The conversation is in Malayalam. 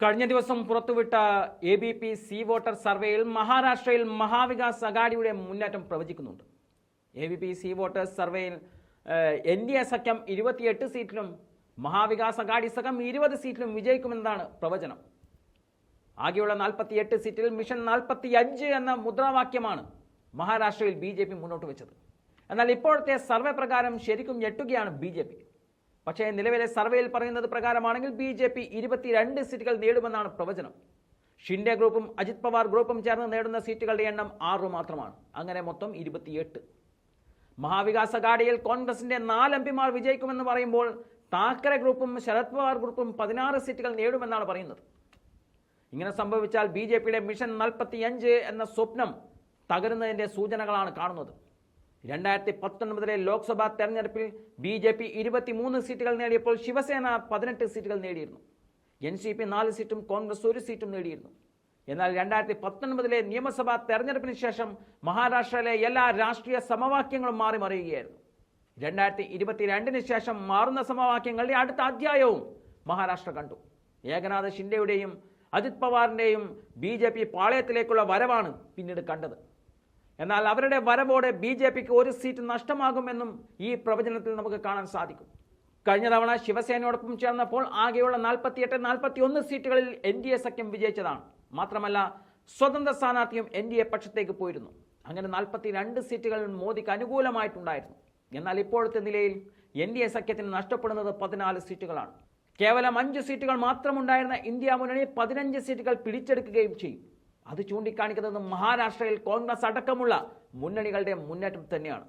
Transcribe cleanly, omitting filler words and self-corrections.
കഴിഞ്ഞ ദിവസം പുറത്തുവിട്ട ABP സി വോട്ടർ സർവേയിൽ മഹാരാഷ്ട്രയിൽ മഹാവികാസ് അഘാഡിയുടെ മുന്നേറ്റം പ്രവചിക്കുന്നുണ്ട്. ABP സി വോട്ടേഴ്സ് സർവേയിൽ NDA സഖ്യം 28 സീറ്റിലും മഹാവികാസ് അഘാഡി സഖ്യം 20 സീറ്റിലും വിജയിക്കുമെന്നതാണ് പ്രവചനം. ആകെയുള്ള 48 സീറ്റിൽ മിഷൻ 45 എന്ന മുദ്രാവാക്യമാണ് മഹാരാഷ്ട്രയിൽ BJP മുന്നോട്ട് വെച്ചത്. എന്നാൽ ഇപ്പോഴത്തെ സർവേ പ്രകാരം ശരിക്കും ഞെട്ടുകയാണ് BJP. പക്ഷേ നിലവിലെ സർവേയിൽ പറയുന്നത് പ്രകാരമാണെങ്കിൽ BJP 22 സീറ്റുകൾ നേടുമെന്നാണ് പ്രവചനം. ഷിൻഡെ ഗ്രൂപ്പും അജിത് പവാർ ഗ്രൂപ്പും ചേർന്ന് നേടുന്ന സീറ്റുകളുടെ എണ്ണം 6 മാത്രമാണ്. അങ്ങനെ മൊത്തം 28. മഹാവികാസ് അഘാഡിയിൽ കോൺഗ്രസിന്റെ 4 എംപിമാർ വിജയിക്കുമെന്ന് പറയുമ്പോൾ താക്കറെ ഗ്രൂപ്പും ശരത് പവാർ ഗ്രൂപ്പും 16 സീറ്റുകൾ നേടുമെന്നാണ് പറയുന്നത്. ഇങ്ങനെ സംഭവിച്ചാൽ BJPയുടെ മിഷൻ 45 എന്ന സ്വപ്നം തകരുന്നതിന്റെ സൂചനകളാണ് കാണുന്നത്. 2019 ലോക്സഭാ തെരഞ്ഞെടുപ്പിൽ BJP 23 സീറ്റുകൾ നേടിയപ്പോൾ ശിവസേന 18 സീറ്റുകൾ നേടിയിരുന്നു. NCP 4 സീറ്റും കോൺഗ്രസ് 1 സീറ്റും നേടിയിരുന്നു. എന്നാൽ 2019 നിയമസഭാ തെരഞ്ഞെടുപ്പിന് ശേഷം മഹാരാഷ്ട്രയിലെ എല്ലാ രാഷ്ട്രീയ സമവാക്യങ്ങളും മാറി മറിയുകയായിരുന്നു. 2022 ശേഷം മാറുന്ന സമവാക്യങ്ങളുടെ അടുത്ത അധ്യായവും മഹാരാഷ്ട്ര കണ്ടു. ഏകനാഥ് ഷിൻഡെയുടെയും അജിത് പവാറിന്റെയും BJP പാളയത്തിലേക്കുള്ള വരവാണ് പിന്നീട് കണ്ടത്. എന്നാൽ അവരുടെ വരവോടെ BJPക്ക് 1 സീറ്റ് നഷ്ടമാകുമെന്നും ഈ പ്രവചനത്തിൽ നമുക്ക് കാണാൻ സാധിക്കും. കഴിഞ്ഞ തവണ ശിവസേനയോടൊപ്പം ചേർന്നപ്പോൾ ആകെയുള്ള 48-41 സീറ്റുകളിൽ NDA സഖ്യം വിജയിച്ചതാണ്. മാത്രമല്ല സ്വതന്ത്ര സ്ഥാനാർത്ഥിയും NDA പക്ഷത്തേക്ക് പോയിരുന്നു. അങ്ങനെ 42 സീറ്റുകൾ മോദിക്ക് അനുകൂലമായിട്ടുണ്ടായിരുന്നു. എന്നാൽ ഇപ്പോഴത്തെ നിലയിൽ NDA സഖ്യത്തിന് നഷ്ടപ്പെടുന്നത് 14 സീറ്റുകളാണ്. കേവലം 5 സീറ്റുകൾ മാത്രമുണ്ടായിരുന്ന ഇന്ത്യ മുന്നണി 15 സീറ്റുകൾ പിടിച്ചെടുക്കുകയും ചെയ്യും. അത് ചൂണ്ടിക്കാണിക്കുന്നത് മഹാരാഷ്ട്രയിൽ കോൺഗ്രസ് അടക്കമുള്ള മുന്നണികളുടെ മുന്നേറ്റം തന്നെയാണ്.